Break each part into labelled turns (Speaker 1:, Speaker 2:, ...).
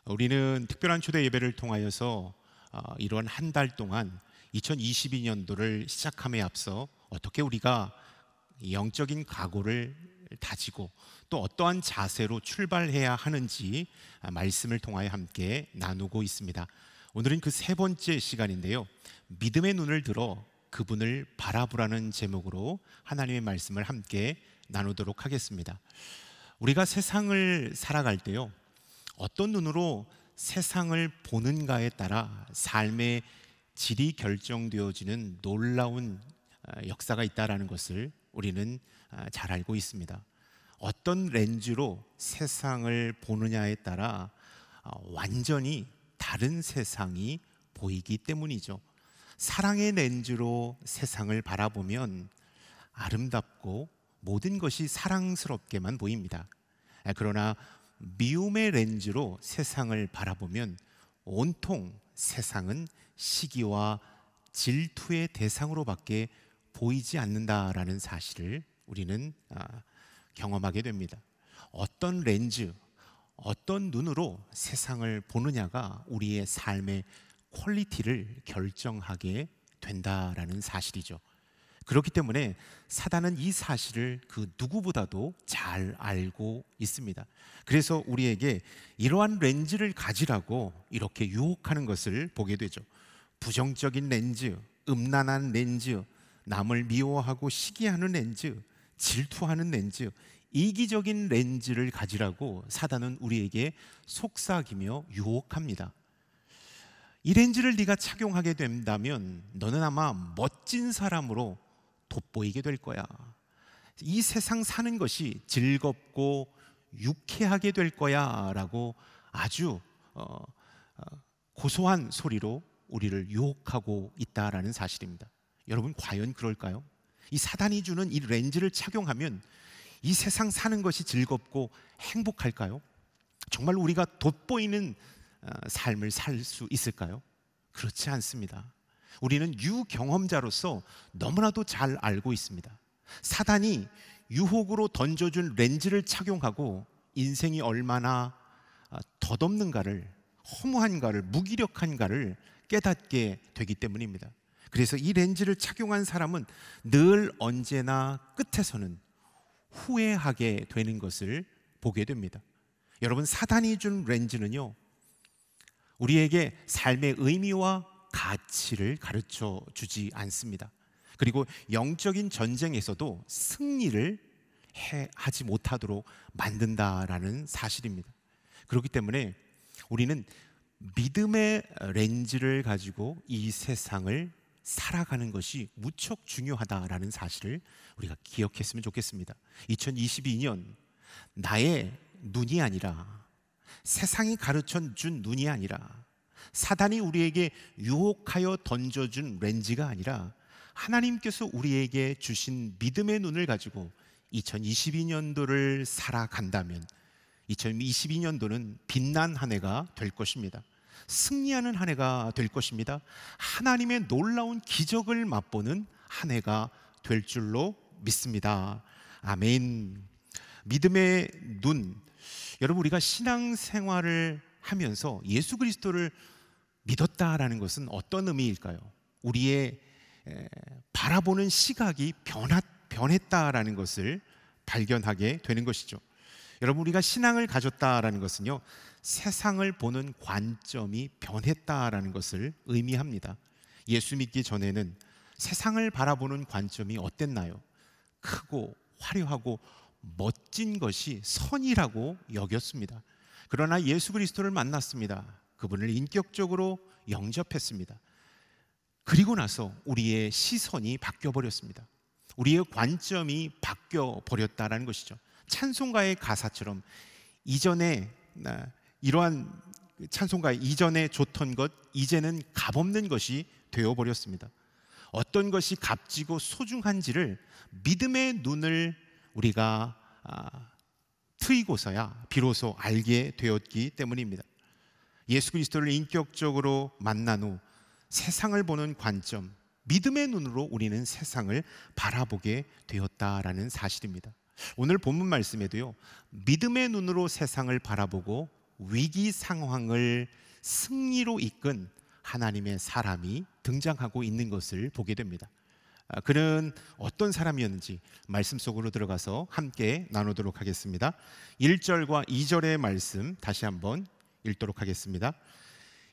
Speaker 1: 우리는 특별한 초대 예배를 통하여서 이런 한 달 동안 2022년도를 시작함에 앞서 어떻게 우리가 영적인 각오를 다지고 또 어떠한 자세로 출발해야 하는지 말씀을 통하여 함께 나누고 있습니다. 오늘은 그 세 번째 시간인데요, 믿음의 눈을 들어 그분을 바라보라는 제목으로 하나님의 말씀을 함께 나누도록 하겠습니다. 우리가 세상을 살아갈 때요, 어떤 눈으로 세상을 보는가에 따라 삶의 질이 결정되어지는 놀라운 역사가 있다는 것을 우리는 잘 알고 있습니다. 어떤 렌즈로 세상을 보느냐에 따라 완전히 다른 세상이 보이기 때문이죠. 사랑의 렌즈로 세상을 바라보면 아름답고 모든 것이 사랑스럽게만 보입니다. 그러나 미움의 렌즈로 세상을 바라보면 온통 세상은 시기와 질투의 대상으로밖에 보이지 않는다라는 사실을 우리는 경험하게 됩니다. 어떤 렌즈, 어떤 눈으로 세상을 보느냐가 우리의 삶의 퀄리티를 결정하게 된다라는 사실이죠. 그렇기 때문에 사단은 이 사실을 그 누구보다도 잘 알고 있습니다. 그래서 우리에게 이러한 렌즈를 가지라고 이렇게 유혹하는 것을 보게 되죠. 부정적인 렌즈, 음란한 렌즈, 남을 미워하고 시기하는 렌즈, 질투하는 렌즈, 이기적인 렌즈를 가지라고 사단은 우리에게 속삭이며 유혹합니다. 이 렌즈를 네가 착용하게 된다면 너는 아마 멋진 사람으로 돋보이게 될 거야. 이 세상 사는 것이 즐겁고 유쾌하게 될 거야 라고 아주 고소한 소리로 우리를 유혹하고 있다라는 사실입니다. 여러분, 과연 그럴까요? 이 사단이 주는 이 렌즈를 착용하면 이 세상 사는 것이 즐겁고 행복할까요? 정말 우리가 돋보이는 삶을 살 수 있을까요? 그렇지 않습니다. 우리는 유경험자로서 너무나도 잘 알고 있습니다. 사단이 유혹으로 던져준 렌즈를 착용하고 인생이 얼마나 덧없는가를, 허무한가를, 무기력한가를 깨닫게 되기 때문입니다. 그래서 이 렌즈를 착용한 사람은 늘 언제나 끝에서는 후회하게 되는 것을 보게 됩니다. 여러분, 사단이 준 렌즈는요, 우리에게 삶의 의미와 가치를 가르쳐 주지 않습니다. 그리고 영적인 전쟁에서도 승리를 하지 못하도록 만든다라는 사실입니다. 그렇기 때문에 우리는 믿음의 렌즈를 가지고 이 세상을 살아가는 것이 무척 중요하다라는 사실을 우리가 기억했으면 좋겠습니다. 2022년 나의 눈이 아니라, 세상이 가르쳐 준 눈이 아니라, 사단이 우리에게 유혹하여 던져준 렌즈가 아니라 하나님께서 우리에게 주신 믿음의 눈을 가지고 2022년도를 살아간다면 2022년도는 빛난 한 해가 될 것입니다. 승리하는 한 해가 될 것입니다. 하나님의 놀라운 기적을 맛보는 한 해가 될 줄로 믿습니다. 아멘. 믿음의 눈. 여러분, 우리가 신앙생활을 하면서 예수 그리스도를 믿었다라는 것은 어떤 의미일까요? 우리의 바라보는 시각이 변했다라는 것을 발견하게 되는 것이죠. 여러분, 우리가 신앙을 가졌다라는 것은요, 세상을 보는 관점이 변했다라는 것을 의미합니다. 예수 믿기 전에는 세상을 바라보는 관점이 어땠나요? 크고 화려하고 멋진 것이 선이라고 여겼습니다. 그러나 예수 그리스도를 만났습니다. 그분을 인격적으로 영접했습니다. 그리고 나서 우리의 시선이 바뀌어버렸습니다. 우리의 관점이 바뀌어버렸다는 것이죠. 찬송가의 가사처럼 이전에 이러한 찬송가 이전에 좋던 것 이제는 값없는 것이 되어버렸습니다. 어떤 것이 값지고 소중한지를 믿음의 눈을 우리가 트이고서야 비로소 알게 되었기 때문입니다. 예수 그리스도를 인격적으로 만난 후 세상을 보는 관점, 믿음의 눈으로 우리는 세상을 바라보게 되었다라는 사실입니다. 오늘 본문 말씀에도요, 믿음의 눈으로 세상을 바라보고 위기 상황을 승리로 이끈 하나님의 사람이 등장하고 있는 것을 보게 됩니다. 그는 어떤 사람이었는지 말씀 속으로 들어가서 함께 나누도록 하겠습니다. 1절과 2절의 말씀 다시 한번 읽도록 하겠습니다.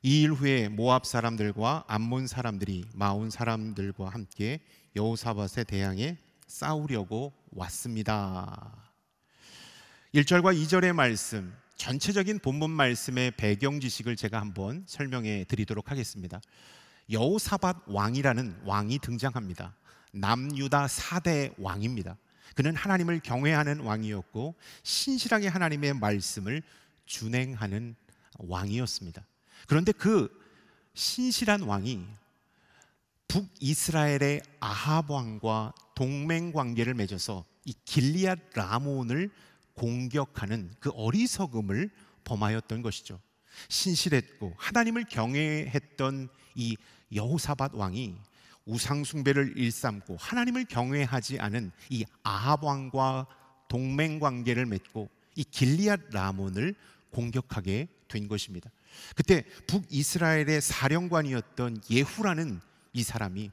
Speaker 1: 이 일 후에 모압 사람들과 암몬 사람들이 마온 사람들과 함께 여호사밧에 대항해 싸우려고 왔습니다. 1절과 2절의 말씀, 전체적인 본문 말씀의 배경 지식을 제가 한번 설명해 드리도록 하겠습니다. 여호사밧 왕이라는 왕이 등장합니다. 남유다 4대 왕입니다. 그는 하나님을 경외하는 왕이었고 신실하게 하나님의 말씀을 준행하는 왕이었습니다. 그런데 그 신실한 왕이 북이스라엘의 아합 왕과 동맹 관계를 맺어서 이 길리앗 라몬을 공격하는 그 어리석음을 범하였던 것이죠. 신실했고 하나님을 경외했던 이 여호사밧 왕이 우상 숭배를 일삼고 하나님을 경외하지 않은 이 아합 왕과 동맹 관계를 맺고 이 길리앗 라몬을 공격하게 된 것입니다. 그때 북이스라엘의 사령관이었던 예후라는 이 사람이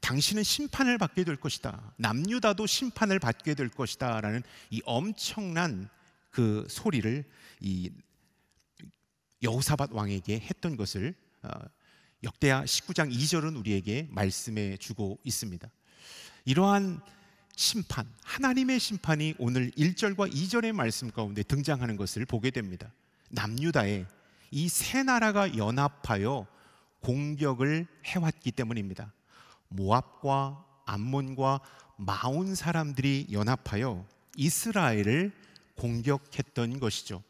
Speaker 1: 당신은 심판을 받게 될 것이다, 남유다도 심판을 받게 될 것이다 라는 이 엄청난 그 소리를 이 여호사밧 왕에게 했던 것을 역대하 19장 2절은 우리에게 말씀해 주고 있습니다. 이러한 심판, 하나님의 심판이 오늘 1절과 2절의 말씀 가운데 등장하는 것을 보게 됩니다. 남유다에 이 세 나라가 연합하여 공격을 해왔기 때문입니다. 모압과 암몬과 마온 사람들이 연합하여 이스라엘을 공격했던 것이죠.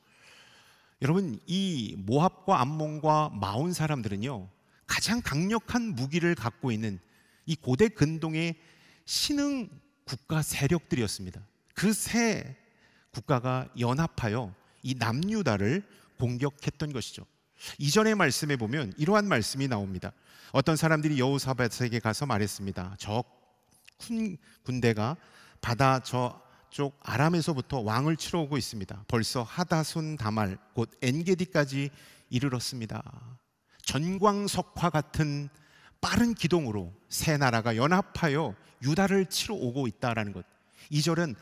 Speaker 1: 여러분, 이 모압과 암몬과 마온 사람들은요, 가장 강력한 무기를 갖고 있는 이 고대 근동의 신흥 국가 세력들이었습니다. 그 세 국가가 연합하여 이 남유다를 공격했던 것이죠. 이전의 말씀에 보면 이러한 말씀이 나옵니다. 어떤 사람들이 여호사밧에게 가서 말했습니다. 저 큰 군대가 바다 저쪽 아람에서부터 왕을 치러 오고 있습니다. 벌써 하다손 다말 곧 엔게디까지 이르렀습니다. 전광석화 같은 빠른 기동으로 세 나라가 연합하여 유다를 치러 오고 있다라는 것. 2절은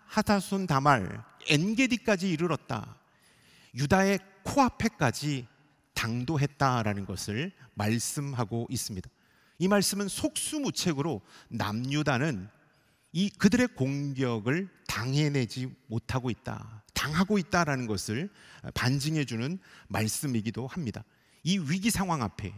Speaker 1: 하다손 다말 엔게디까지 이르렀다, 유다의 코앞에까지 당도했다라는 것을 말씀하고 있습니다. 이 말씀은 속수무책으로 남유다는 이 그들의 공격을 당해내지 못하고 있다, 당하고 있다라는 것을 반증해 주는 말씀이기도 합니다. 이 위기 상황 앞에,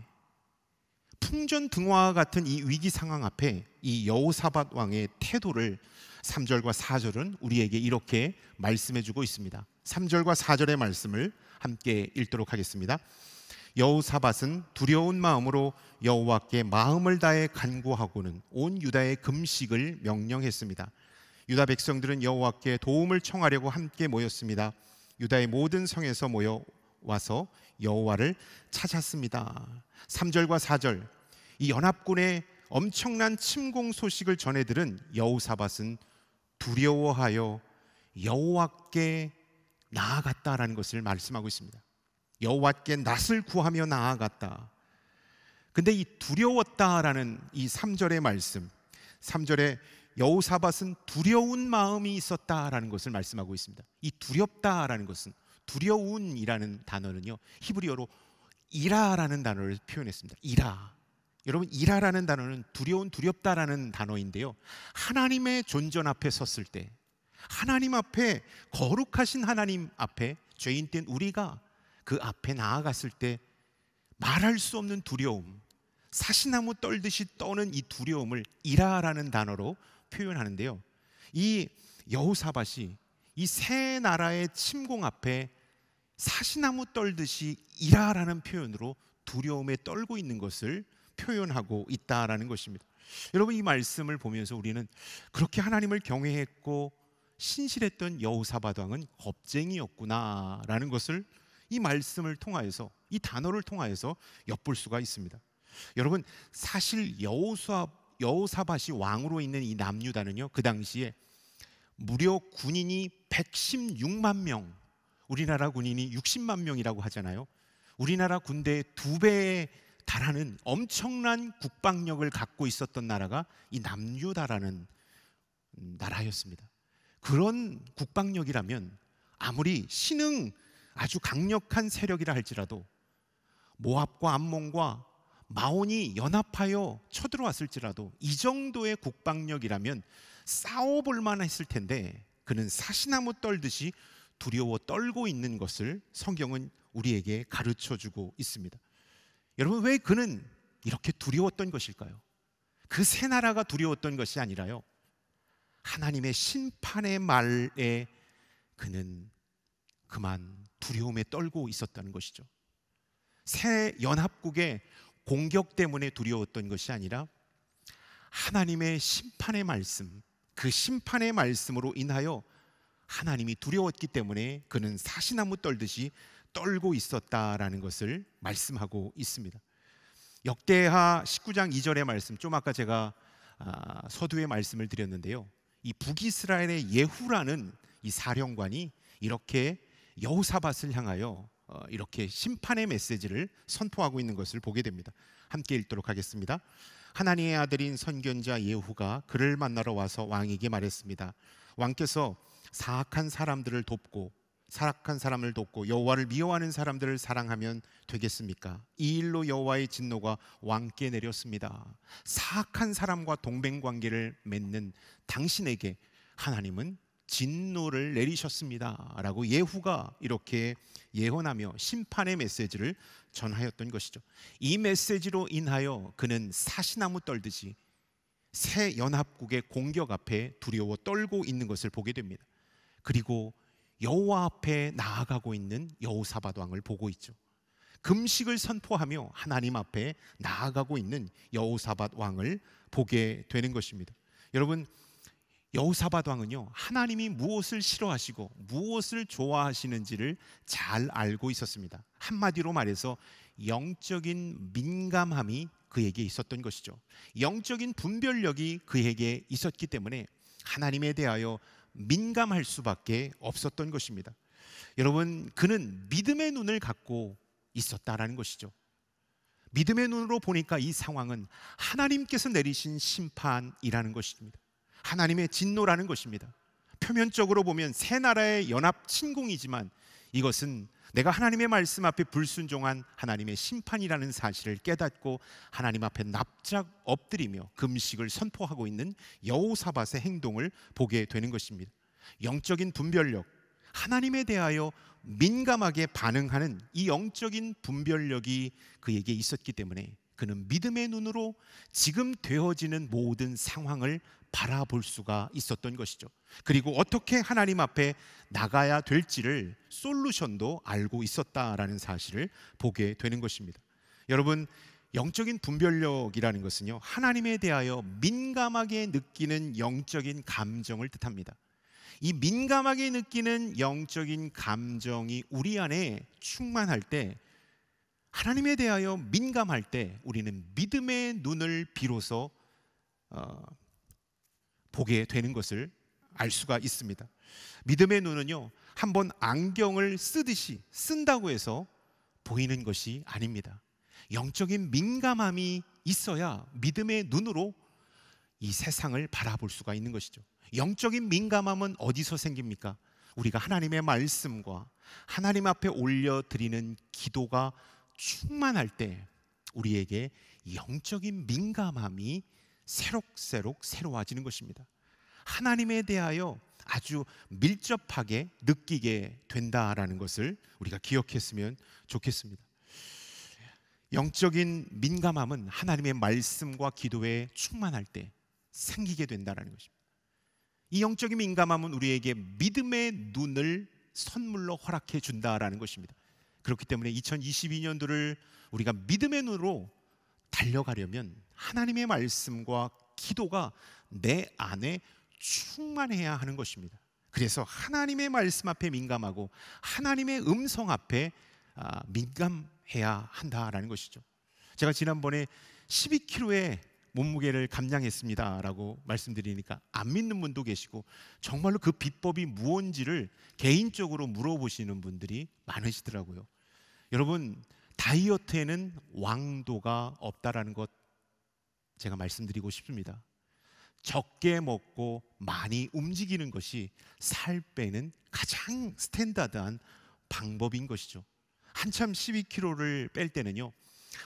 Speaker 1: 풍전등화와 같은 이 위기 상황 앞에 이 여호사밧 왕의 태도를 3절과 4절은 우리에게 이렇게 말씀해 주고 있습니다. 3절과 4절의 말씀을 함께 읽도록 하겠습니다. 여호사밧은 두려운 마음으로 여호와께 마음을 다해 간구하고는 온 유다의 금식을 명령했습니다. 유다 백성들은 여호와께 도움을 청하려고 함께 모였습니다. 유다의 모든 성에서 모여와서 여호와를 찾았습니다. 3절과 4절, 이 연합군의 엄청난 침공 소식을 전해 들은 여호사밧은 두려워하여 여호와께 나아갔다라는 것을 말씀하고 있습니다. 여호와께 낫을 구하며 나아갔다. 근데 이 두려웠다라는 이 3절의 말씀, 3절에 여호사밧은 두려운 마음이 있었다라는 것을 말씀하고 있습니다. 이 두렵다라는 것은, 두려운이라는 단어는요, 히브리어로 이라라는 단어를 표현했습니다. 이라. 여러분, 이라라는 단어는 두려운, 두렵다라는 단어인데요, 하나님의 존전 앞에 섰을 때, 하나님 앞에, 거룩하신 하나님 앞에 죄인된 우리가 그 앞에 나아갔을 때 말할 수 없는 두려움, 사시나무 떨듯이 떠는 이 두려움을 이라라는 단어로 표현하는데요, 이 여호사밧이 이 세 나라의 침공 앞에 사시나무 떨듯이 이라라는 표현으로 두려움에 떨고 있는 것을 표현하고 있다라는 것입니다. 여러분, 이 말씀을 보면서 우리는 그렇게 하나님을 경외했고 신실했던 여호사밧 왕은 겁쟁이였구나라는 것을 이 말씀을 통하여서, 이 단어를 통하여서 엿볼 수가 있습니다. 여러분, 사실 여호사밧이 왕으로 있는 이 남유다는요, 그 당시에 무려 군인이 116만 명, 우리나라 군인이 60만 명이라고 하잖아요. 우리나라 군대의 2배에 달하는 엄청난 국방력을 갖고 있었던 나라가 이 남유다라는 나라였습니다. 그런 국방력이라면 아무리 신흥 아주 강력한 세력이라 할지라도 모압과 암몬과 마온이 연합하여 쳐들어왔을지라도 이 정도의 국방력이라면 싸워볼 만했을 텐데 그는 사시나무 떨듯이 두려워 떨고 있는 것을 성경은 우리에게 가르쳐주고 있습니다. 여러분, 왜 그는 이렇게 두려웠던 것일까요? 그 새 나라가 두려웠던 것이 아니라요, 하나님의 심판의 말에 그는 그만 두려움에 떨고 있었다는 것이죠. 새 연합국의 공격 때문에 두려웠던 것이 아니라 하나님의 심판의 말씀, 그 심판의 말씀으로 인하여 하나님이 두려웠기 때문에 그는 사시나무 떨듯이 떨고 있었다라는 것을 말씀하고 있습니다. 역대하 19장 2절의 말씀, 좀 아까 제가 서두에 말씀을 드렸는데요, 이 북이스라엘의 예후라는 이 사령관이 이렇게 여호사밧을 향하여 이렇게 심판의 메시지를 선포하고 있는 것을 보게 됩니다. 함께 읽도록 하겠습니다. 하나님의 아들인 선견자 예후가 그를 만나러 와서 왕에게 말했습니다. 왕께서 사악한 사람을 돕고 여호와를 미워하는 사람들을 사랑하면 되겠습니까? 이 일로 여호와의 진노가 왕께 내렸습니다. 사악한 사람과 동맹관계를 맺는 당신에게 하나님은 진노를 내리셨습니다 라고 예후가 이렇게 예언하며 심판의 메시지를 전하였던 것이죠. 이 메시지로 인하여 그는 사시나무 떨듯이 새 연합국의 공격 앞에 두려워 떨고 있는 것을 보게 됩니다. 그리고 여호와 앞에 나아가고 있는 여호사밧 왕을 보고 있죠. 금식을 선포하며 하나님 앞에 나아가고 있는 여호사밧 왕을 보게 되는 것입니다. 여러분, 여호사밧 왕은요, 하나님이 무엇을 싫어하시고 무엇을 좋아하시는지를 잘 알고 있었습니다. 한마디로 말해서 영적인 민감함이 그에게 있었던 것이죠. 영적인 분별력이 그에게 있었기 때문에 하나님에 대하여 민감할 수밖에 없었던 것입니다. 여러분, 그는 믿음의 눈을 갖고 있었다라는 것이죠. 믿음의 눈으로 보니까 이 상황은 하나님께서 내리신 심판이라는 것입니다. 하나님의 진노라는 것입니다. 표면적으로 보면 새 나라의 연합 침공이지만 이것은 내가 하나님의 말씀 앞에 불순종한 하나님의 심판이라는 사실을 깨닫고 하나님 앞에 납작 엎드리며 금식을 선포하고 있는 여호사밧의 행동을 보게 되는 것입니다. 영적인 분별력, 하나님에 대하여 민감하게 반응하는 이 영적인 분별력이 그에게 있었기 때문에 그는 믿음의 눈으로 지금 되어지는 모든 상황을 바라볼 수가 있었던 것이죠. 그리고 어떻게 하나님 앞에 나가야 될지를 솔루션도 알고 있었다라는 사실을 보게 되는 것입니다. 여러분, 영적인 분별력이라는 것은요, 하나님에 대하여 민감하게 느끼는 영적인 감정을 뜻합니다. 이 민감하게 느끼는 영적인 감정이 우리 안에 충만할 때, 하나님에 대하여 민감할 때 우리는 믿음의 눈을 비로소 보게 되는 것을 알 수가 있습니다. 믿음의 눈은요, 한번 안경을 쓰듯이 쓴다고 해서 보이는 것이 아닙니다. 영적인 민감함이 있어야 믿음의 눈으로 이 세상을 바라볼 수가 있는 것이죠. 영적인 민감함은 어디서 생깁니까? 우리가 하나님의 말씀과 하나님 앞에 올려드리는 기도가 충만할 때 우리에게 영적인 민감함이 새록새록 새로워지는 것입니다. 하나님에 대하여 아주 밀접하게 느끼게 된다라는 것을 우리가 기억했으면 좋겠습니다. 영적인 민감함은 하나님의 말씀과 기도에 충만할 때 생기게 된다는 것입니다. 이 영적인 민감함은 우리에게 믿음의 눈을 선물로 허락해 준다라는 것입니다. 그렇기 때문에 2022년도를 우리가 믿음의 눈으로 달려가려면 하나님의 말씀과 기도가 내 안에 충만해야 하는 것입니다. 그래서 하나님의 말씀 앞에 민감하고 하나님의 음성 앞에 민감해야 한다라는 것이죠. 제가 지난번에 12kg의 몸무게를 감량했습니다라고 말씀드리니까 안 믿는 분도 계시고 정말로 그 비법이 무언지를 개인적으로 물어보시는 분들이 많으시더라고요. 여러분, 다이어트에는 왕도가 없다라는 것 제가 말씀드리고 싶습니다. 적게 먹고 많이 움직이는 것이 살 빼는 가장 스탠다드한 방법인 것이죠. 한참 12kg를 뺄 때는요,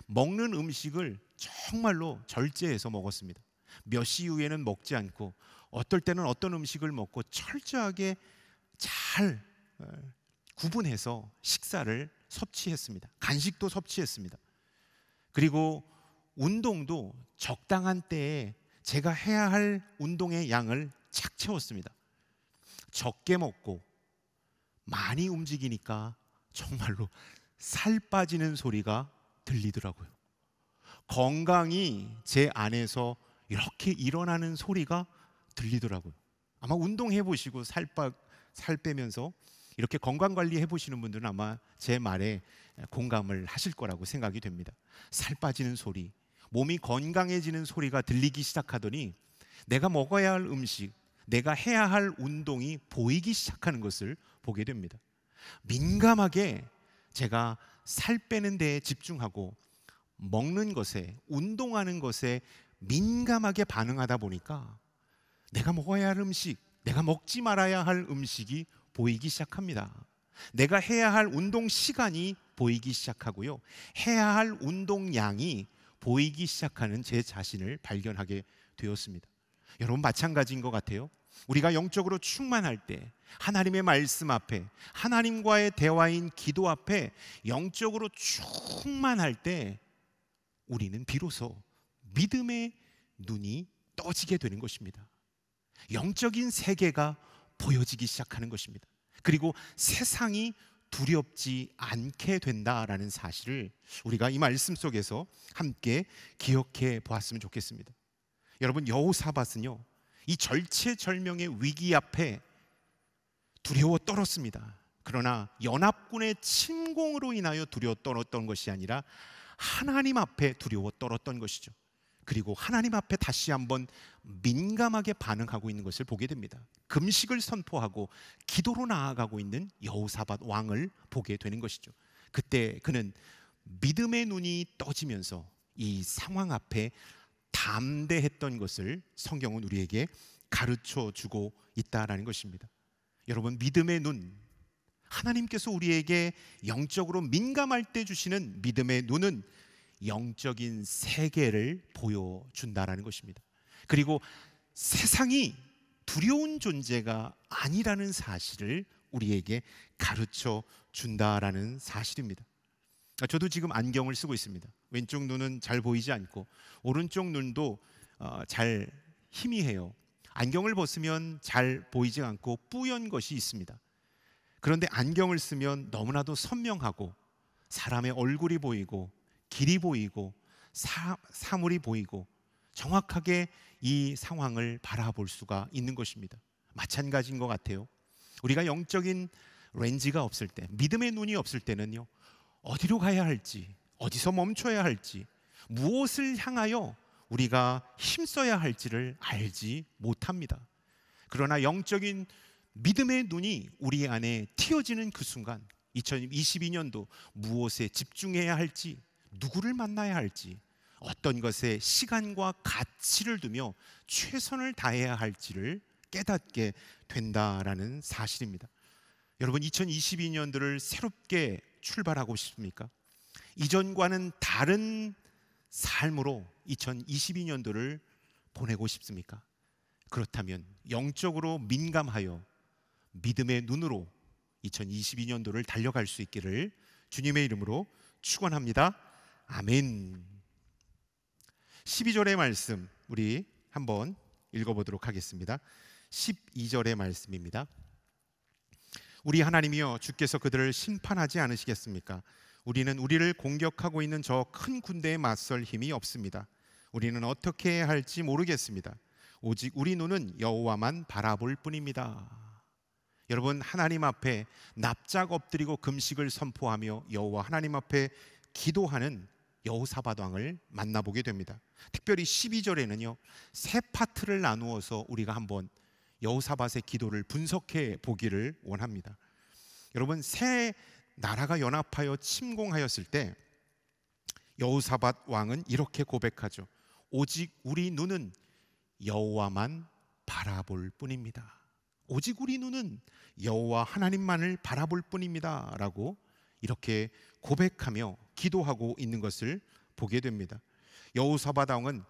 Speaker 1: 먹는 음식을 정말로 절제해서 먹었습니다. 몇 시 이후에는 먹지 않고, 어떨 때는 어떤 음식을 먹고 철저하게 잘 구분해서 식사를 섭취했습니다. 간식도 섭취했습니다. 그리고 운동도 적당한 때에 제가 해야 할 운동의 양을 착 채웠습니다. 적게 먹고 많이 움직이니까 정말로 살 빠지는 소리가 들리더라고요. 건강이 제 안에서 이렇게 일어나는 소리가 들리더라고요. 아마 운동해 보시고 살 빼면서 이렇게 건강 관리 해보시는 분들은 아마 제 말에 공감을 하실 거라고 생각이 됩니다. 살 빠지는 소리, 몸이 건강해지는 소리가 들리기 시작하더니 내가 먹어야 할 음식, 내가 해야 할 운동이 보이기 시작하는 것을 보게 됩니다. 민감하게 제가 살 빼는 데에 집중하고 먹는 것에, 운동하는 것에 민감하게 반응하다 보니까 내가 먹어야 할 음식, 내가 먹지 말아야 할 음식이 보이기 시작합니다. 내가 해야 할 운동 시간이 보이기 시작하고요, 해야 할 운동량이 보이기 시작하는 제 자신을 발견하게 되었습니다. 여러분, 마찬가지인 것 같아요. 우리가 영적으로 충만할 때, 하나님의 말씀 앞에, 하나님과의 대화인 기도 앞에 영적으로 충만할 때 우리는 비로소 믿음의 눈이 떠지게 되는 것입니다. 영적인 세계가 보여지기 시작하는 것입니다. 그리고 세상이 두렵지 않게 된다라는 사실을 우리가 이 말씀 속에서 함께 기억해 보았으면 좋겠습니다. 여러분, 여호사밧은요, 이 절체절명의 위기 앞에 두려워 떨었습니다. 그러나 연합군의 침공으로 인하여 두려워 떨었던 것이 아니라 하나님 앞에 두려워 떨었던 것이죠. 그리고 하나님 앞에 다시 한번 민감하게 반응하고 있는 것을 보게 됩니다. 금식을 선포하고 기도로 나아가고 있는 여호사밧 왕을 보게 되는 것이죠. 그때 그는 믿음의 눈이 떠지면서 이 상황 앞에 담대했던 것을 성경은 우리에게 가르쳐 주고 있다라는 것입니다. 여러분, 믿음의 눈, 하나님께서 우리에게 영적으로 민감할 때 주시는 믿음의 눈은 영적인 세계를 보여준다라는 것입니다. 그리고 세상이 두려운 존재가 아니라는 사실을 우리에게 가르쳐 준다라는 사실입니다. 저도 지금 안경을 쓰고 있습니다. 왼쪽 눈은 잘 보이지 않고 오른쪽 눈도 잘 희미해요. 안경을 벗으면 잘 보이지 않고 뿌연 것이 있습니다. 그런데 안경을 쓰면 너무나도 선명하고 사람의 얼굴이 보이고 길이 보이고 사물이 보이고 정확하게 이 상황을 바라볼 수가 있는 것입니다. 마찬가지인 것 같아요. 우리가 영적인 렌즈가 없을 때, 믿음의 눈이 없을 때는요, 어디로 가야 할지, 어디서 멈춰야 할지, 무엇을 향하여 우리가 힘써야 할지를 알지 못합니다. 그러나 영적인 믿음의 눈이 우리 안에 틔어지는 그 순간, 2022년도 무엇에 집중해야 할지, 누구를 만나야 할지, 어떤 것에 시간과 가치를 두며 최선을 다해야 할지를 깨닫게 된다라는 사실입니다. 여러분, 2022년도를 새롭게 출발하고 싶습니까? 이전과는 다른 삶으로 2022년도를 보내고 싶습니까? 그렇다면 영적으로 민감하여 믿음의 눈으로 2022년도를 달려갈 수 있기를 주님의 이름으로 축원합니다. 아멘. 12절의 말씀 우리 한번 읽어보도록 하겠습니다. 12절의 말씀입니다. 우리 하나님이여, 주께서 그들을 심판하지 않으시겠습니까? 우리는 우리를 공격하고 있는 저 큰 군대에 맞설 힘이 없습니다. 우리는 어떻게 해야 할지 모르겠습니다. 오직 우리 눈은 여호와만 바라볼 뿐입니다. 여러분, 하나님 앞에 납작 엎드리고 금식을 선포하며 여호와 하나님 앞에 기도하는 여호사밧 왕을 만나보게 됩니다. 특별히 12절에는요, 세 파트를 나누어서 우리가 한번 여호사밧의 기도를 분석해 보기를 원합니다. 여러분, 세 나라가 연합하여 침공하였을 때 여호사밧 왕은 이렇게 고백하죠. 오직 우리 눈은 여호와만 바라볼 뿐입니다. 오직 우리 눈은 여호와 하나님만을 바라볼 뿐입니다 라고 이렇게 고백하며 기도하고 있는 것을 보게 됩니다. 여호사밧 왕은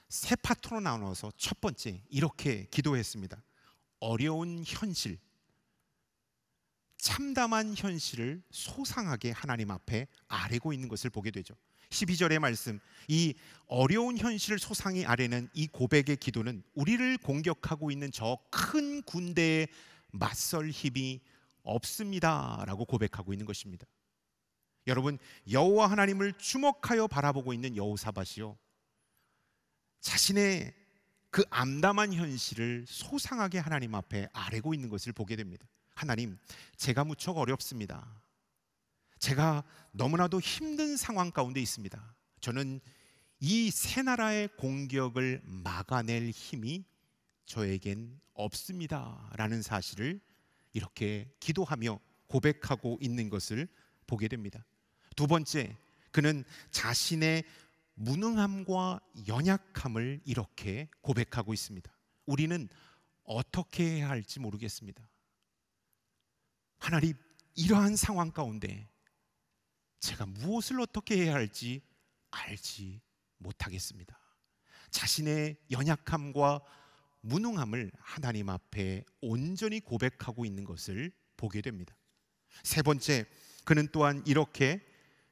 Speaker 1: 세 파트로 나눠서 첫 번째 이렇게 기도했습니다. 어려운 현실, 참담한 현실을 소상하게 하나님 앞에 아뢰고 있는 것을 보게 되죠. 12절의 말씀, 이 어려운 현실을 소상히 아뢰는 이 고백의 기도는 우리를 공격하고 있는 저 큰 군대에 맞설 힘이 없습니다 라고 고백하고 있는 것입니다. 여러분, 여호와 하나님을 주목하여 바라보고 있는 여호사밧이요, 자신의 그 암담한 현실을 소상하게 하나님 앞에 아뢰고 있는 것을 보게 됩니다. 하나님, 제가 무척 어렵습니다. 제가 너무나도 힘든 상황 가운데 있습니다. 저는 이 세 나라의 공격을 막아낼 힘이 저에겐 없습니다 라는 사실을 이렇게 기도하며 고백하고 있는 것을 보게 됩니다. 두 번째, 그는 자신의 무능함과 연약함을 이렇게 고백하고 있습니다. 우리는 어떻게 해야 할지 모르겠습니다. 하나님, 이러한 상황 가운데 제가 무엇을 어떻게 해야 할지 알지 못하겠습니다. 자신의 연약함과 무능함을 하나님 앞에 온전히 고백하고 있는 것을 보게 됩니다. 세 번째, 그는 또한 이렇게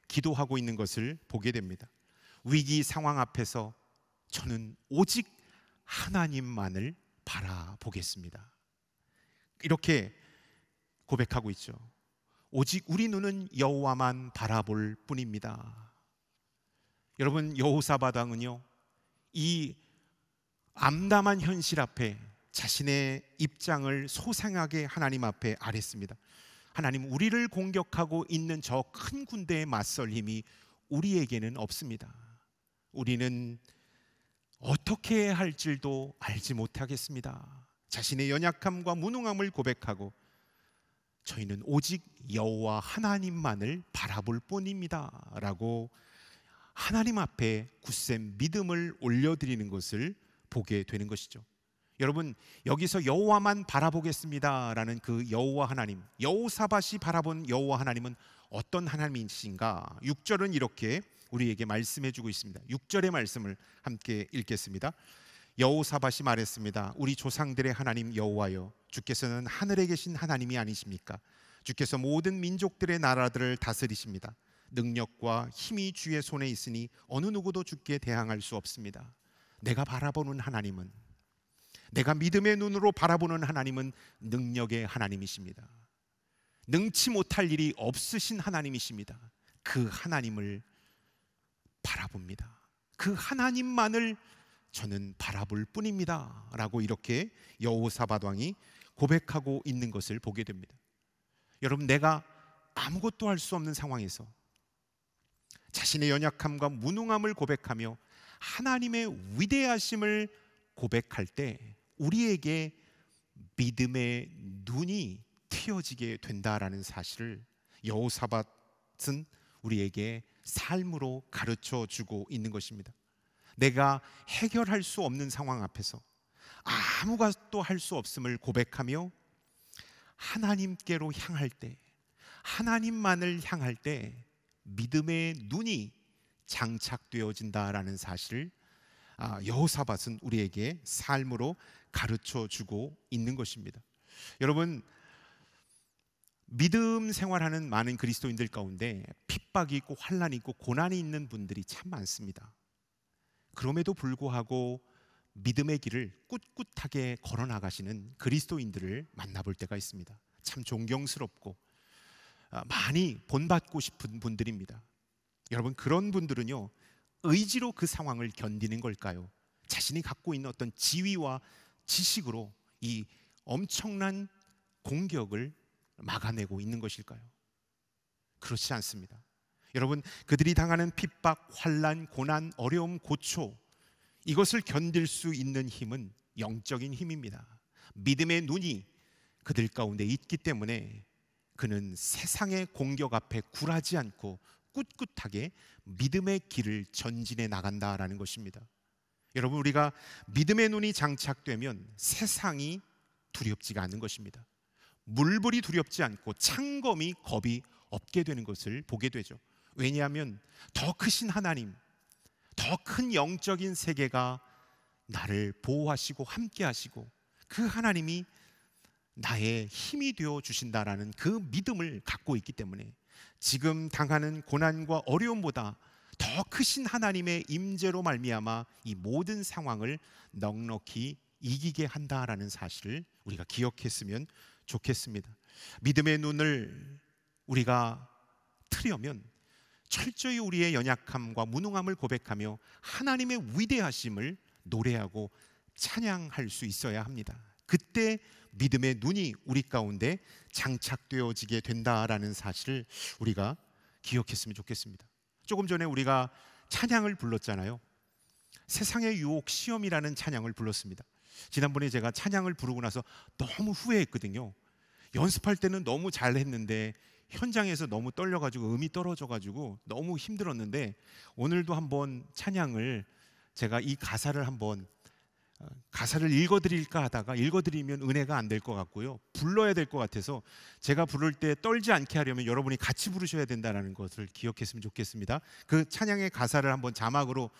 Speaker 1: 기도하고 있는 것을 보게 됩니다. 위기 상황 앞에서 저는 오직 하나님만을 바라보겠습니다. 이렇게 고백하고 있죠. 오직 우리 눈은 여호와만 바라볼 뿐입니다. 여러분, 여호사밧 왕은요, 이 암담한 현실 앞에 자신의 입장을 소상하게 하나님 앞에 아뢰습니다. 하나님, 우리를 공격하고 있는 저 큰 군대에 맞설 힘이 우리에게는 없습니다. 우리는 어떻게 해야 할 줄도 알지 못하겠습니다. 자신의 연약함과 무능함을 고백하고 저희는 오직 여호와 하나님만을 바라볼 뿐입니다 라고 하나님 앞에 굳센 믿음을 올려드리는 것을 보게 되는 것이죠. 여러분, 여기서 여호와만 바라보겠습니다 라는 그 여호와 하나님, 여호사밧이 바라본 여호와 하나님은 어떤 하나님이신가? 6절은 이렇게 우리에게 말씀해 주고 있습니다. 6절의 말씀을 함께 읽겠습니다. 여호사밧이 말했습니다. 우리 조상들의 하나님 여호와여, 주께서는 하늘에 계신 하나님이 아니십니까? 주께서 모든 민족들의 나라들을 다스리십니다. 능력과 힘이 주의 손에 있으니 어느 누구도 주께 대항할 수 없습니다. 내가 바라보는 하나님은, 내가 믿음의 눈으로 바라보는 하나님은 능력의 하나님이십니다. 능치 못할 일이 없으신 하나님이십니다. 그 하나님을 바라봅니다. 그 하나님만을 저는 바라볼 뿐입니다 라고 이렇게 여호사밧 왕이 고백하고 있는 것을 보게 됩니다. 여러분, 내가 아무것도 할 수 없는 상황에서 자신의 연약함과 무능함을 고백하며 하나님의 위대하심을 고백할 때 우리에게 믿음의 눈이 트여지게 된다라는 사실을 여호사밧은 우리에게 삶으로 가르쳐 주고 있는 것입니다. 내가 해결할 수 없는 상황 앞에서 아무것도 할 수 없음을 고백하며 하나님께로 향할 때, 하나님만을 향할 때 믿음의 눈이 장착되어진다라는 사실을 여호사밧은 우리에게 삶으로 가르쳐 주고 있는 것입니다. 여러분, 믿음 생활하는 많은 그리스도인들 가운데 핍박이 있고 환난이 있고 고난이 있는 분들이 참 많습니다. 그럼에도 불구하고 믿음의 길을 꿋꿋하게 걸어나가시는 그리스도인들을 만나볼 때가 있습니다. 참 존경스럽고 많이 본받고 싶은 분들입니다. 여러분, 그런 분들은요, 의지로 그 상황을 견디는 걸까요? 자신이 갖고 있는 어떤 지위와 지식으로 이 엄청난 공격을 막아내고 있는 것일까요? 그렇지 않습니다. 여러분, 그들이 당하는 핍박, 환난, 고난, 어려움, 고초, 이것을 견딜 수 있는 힘은 영적인 힘입니다. 믿음의 눈이 그들 가운데 있기 때문에 그는 세상의 공격 앞에 굴하지 않고 꿋꿋하게 믿음의 길을 전진해 나간다라는 것입니다. 여러분, 우리가 믿음의 눈이 장착되면 세상이 두렵지가 않는 것입니다. 물불이 두렵지 않고 창검이 겁이 없게 되는 것을 보게 되죠. 왜냐하면 더 크신 하나님, 더 큰 영적인 세계가 나를 보호하시고 함께 하시고 그 하나님이 나의 힘이 되어 주신다라는 그 믿음을 갖고 있기 때문에 지금 당하는 고난과 어려움보다 더 크신 하나님의 임재로 말미암아 이 모든 상황을 넉넉히 이기게 한다라는 사실을 우리가 기억했으면 좋겠습니다. 믿음의 눈을 우리가 트려면 철저히 우리의 연약함과 무능함을 고백하며 하나님의 위대하심을 노래하고 찬양할 수 있어야 합니다. 그때 믿음의 눈이 우리 가운데 장착되어지게 된다라는 사실을 우리가 기억했으면 좋겠습니다. 조금 전에 우리가 찬양을 불렀잖아요. 세상의 유혹 시험이라는 찬양을 불렀습니다. 지난번에 제가 찬양을 부르고 나서 너무 후회했거든요. 연습할 때는 너무 잘했는데 현장에서 너무 떨려가지고 음이 떨어져가지고 너무 힘들었는데 오늘도 한번 찬양을 제가 이 가사를 한번 가사를 읽어드릴까 하다가 읽어드리면 은혜가 안 될 것 같고요, 불러야 될 것 같아서 제가 부를 때 떨지 않게 하려면 여러분이 같이 부르셔야 된다는 것을 기억했으면 좋겠습니다. 그 찬양의 가사를 한번 자막으로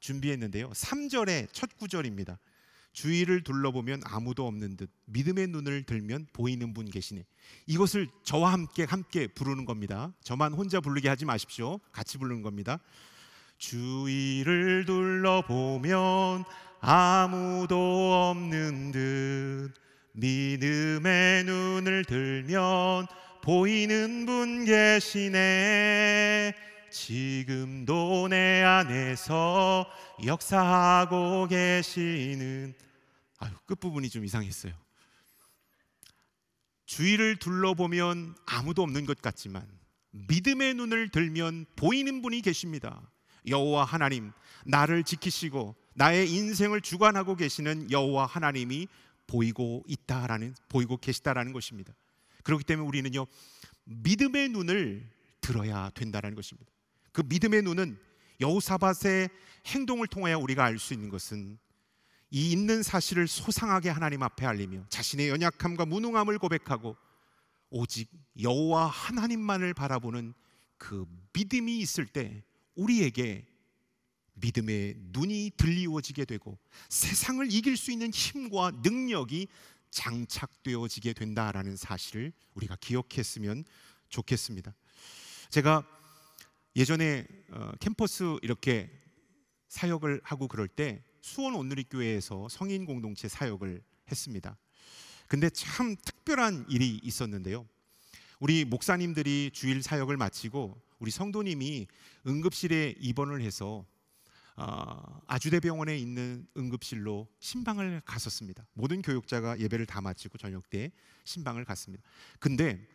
Speaker 1: 준비했는데요, 3절의 첫 구절입니다. 주위를 둘러보면 아무도 없는 듯 믿음의 눈을 들면 보이는 분 계시네. 이것을 저와 함께 부르는 겁니다. 저만 혼자 부르게 하지 마십시오. 같이 부르는 겁니다. 주위를 둘러보면 아무도 없는 듯 믿음의 눈을 들면 보이는 분 계시네. 지금도 내 안에서 역사하고 계시는, 끝부분이 좀 이상했어요. 주위를 둘러보면 아무도 없는 것 같지만 믿음의 눈을 들면 보이는 분이 계십니다. 여호와 하나님, 나를 지키시고 나의 인생을 주관하고 계시는 여호와 하나님이 보이고 계시다라는 것입니다. 그렇기 때문에 우리는요, 믿음의 눈을 들어야 된다는 것입니다. 그 믿음의 눈은 여호사밧의 행동을 통하여 우리가 알 수 있는 것은 이 있는 사실을 소상하게 하나님 앞에 알리며 자신의 연약함과 무능함을 고백하고 오직 여호와 하나님만을 바라보는 그 믿음이 있을 때 우리에게 믿음의 눈이 들리워지게 되고 세상을 이길 수 있는 힘과 능력이 장착되어지게 된다라는 사실을 우리가 기억했으면 좋겠습니다. 제가 예전에 캠퍼스 이렇게 사역을 하고 그럴 때 수원 온누리교회에서 성인 공동체 사역을 했습니다. 근데 참 특별한 일이 있었는데요, 우리 목사님들이 주일 사역을 마치고 우리 성도님이 응급실에 입원을 해서 아주대병원에 있는 응급실로 신방을 갔었습니다. 모든 교육자가 예배를 다 마치고 저녁 때 신방을 갔습니다. 근데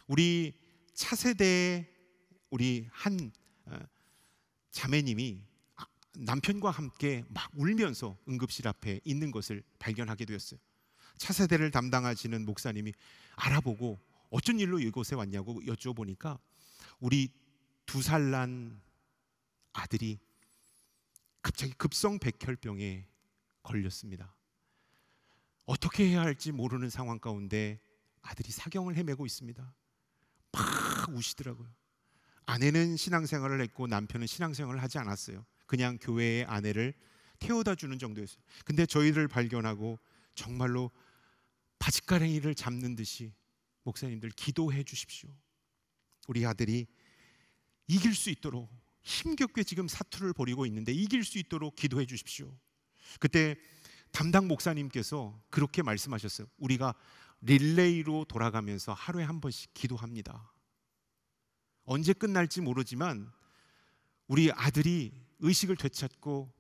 Speaker 1: 우리 차세대의 우리 한 자매님이 남편과 함께 막 울면서 응급실 앞에 있는 것을 발견하게 되었어요. 차세대를 담당하시는 목사님이 알아보고 어쩐 일로 이곳에 왔냐고 여쭤보니까 우리 2살 난 아들이 갑자기 급성백혈병에 걸렸습니다. 어떻게 해야 할지 모르는 상황 가운데 아들이 사경을 헤매고 있습니다. 막 우시더라고요. 아내는 신앙생활을 했고 남편은 신앙생활을 하지 않았어요. 그냥 교회의 아내를 태워다 주는 정도였어요. 근데 저희를 발견하고 정말로 바짓가랭이를 잡는 듯이 목사님들 기도해 주십시오. 우리 아들이 이길 수 있도록 힘겹게 지금 사투를 벌이고 있는데 이길 수 있도록 기도해 주십시오. 그때 담당 목사님께서 그렇게 말씀하셨어요. 우리가 릴레이로 돌아가면서 하루에 한 번씩 기도합니다. 언제 끝날지 모르지만 우리 아들이 의식을 되찾고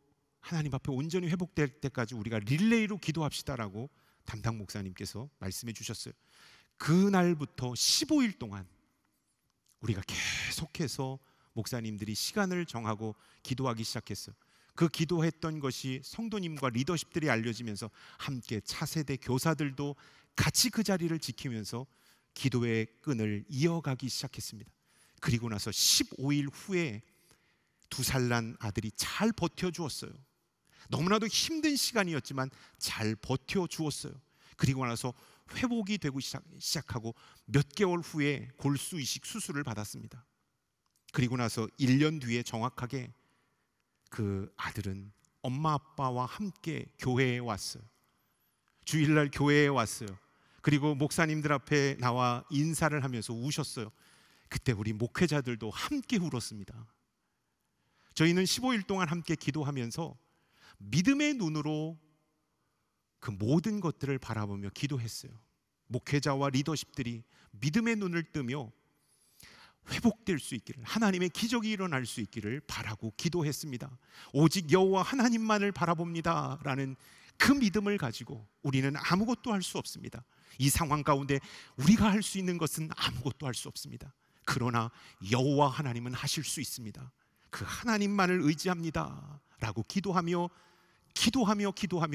Speaker 1: 하나님 앞에 온전히 회복될 때까지 우리가 릴레이로 기도합시다라고 담당 목사님께서 말씀해 주셨어요. 그날부터 15일 동안 우리가 계속해서 목사님들이 시간을 정하고 기도하기 시작했어요. 그 기도했던 것이 성도님과 리더십들이 알려지면서 함께 차세대 교사들도 같이 그 자리를 지키면서 기도의 끈을 이어가기 시작했습니다. 그리고 나서 15일 후에 2살 난 아들이 잘 버텨주었어요. 너무나도 힘든 시간이었지만 잘 버텨주었어요. 그리고 나서 회복이 되고 시작하고 몇 개월 후에 골수 이식 수술을 받았습니다. 그리고 나서 1년 뒤에 정확하게 그 아들은 엄마 아빠와 함께 교회에 왔어요. 주일날 교회에 왔어요. 그리고 목사님들 앞에 나와 인사를 하면서 우셨어요. 그때 우리 목회자들도 함께 울었습니다. 저희는 15일 동안 함께 기도하면서 믿음의 눈으로 그 모든 것들을 바라보며 기도했어요. 목회자와 리더십들이 믿음의 눈을 뜨며 회복될 수 있기를, 하나님의 기적이 일어날 수 있기를 바라고 기도했습니다. 오직 여호와 하나님만을 바라봅니다 라는 그 믿음을 가지고 우리는 아무것도 할 수 없습니다. 이 상황 가운데 우리가 할 수 있는 것은 아무것도 할 수 없습니다. 그러나 여호와 하나님은 하실 수 있습니다. 그 하나님만을 의지합니다 라고 기도하며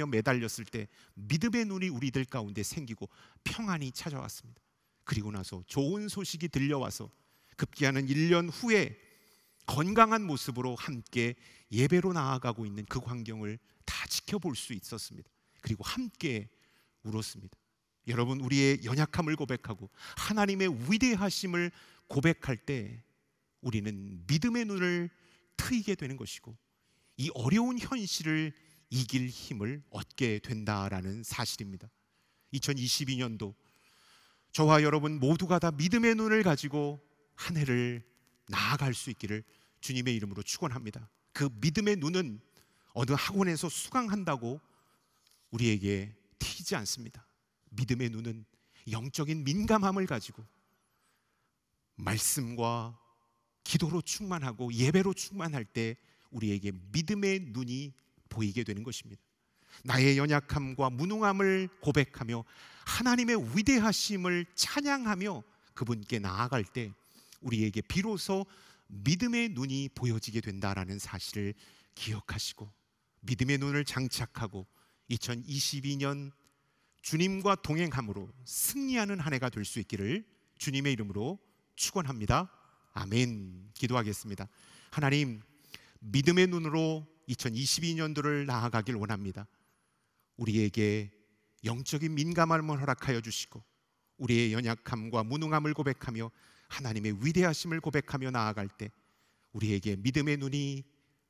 Speaker 1: 매달렸을 때 믿음의 눈이 우리들 가운데 생기고 평안이 찾아왔습니다. 그리고 나서 좋은 소식이 들려와서 급기야는 1년 후에 건강한 모습으로 함께 예배로 나아가고 있는 그 광경을 다 지켜볼 수 있었습니다. 그리고 함께 울었습니다. 여러분, 우리의 연약함을 고백하고 하나님의 위대하심을 고백할 때 우리는 믿음의 눈을 트이게 되는 것이고 이 어려운 현실을 이길 힘을 얻게 된다라는 사실입니다. 2022년도 저와 여러분 모두가 다 믿음의 눈을 가지고 한 해를 나아갈 수 있기를 주님의 이름으로 축원합니다. 그 믿음의 눈은 어느 학원에서 수강한다고 우리에게 튀지 않습니다. 믿음의 눈은 영적인 민감함을 가지고 말씀과 기도로 충만하고 예배로 충만할 때 우리에게 믿음의 눈이 보이게 되는 것입니다. 나의 연약함과 무능함을 고백하며 하나님의 위대하심을 찬양하며 그분께 나아갈 때 우리에게 비로소 믿음의 눈이 보여지게 된다라는 사실을 기억하시고 믿음의 눈을 장착하고 2022년 주님과 동행함으로 승리하는 한 해가 될 수 있기를 주님의 이름으로 축원합니다. 아멘. 기도하겠습니다. 하나님, 믿음의 눈으로 2022년도를 나아가길 원합니다. 우리에게 영적인 민감함을 허락하여 주시고 우리의 연약함과 무능함을 고백하며 하나님의 위대하심을 고백하며 나아갈 때 우리에게 믿음의 눈이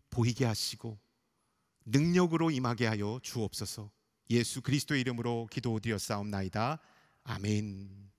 Speaker 1: 보이게 하시고 능력으로 임하게 하여 주옵소서. 예수 그리스도의 이름으로 기도드렸사옵나이다. 아멘.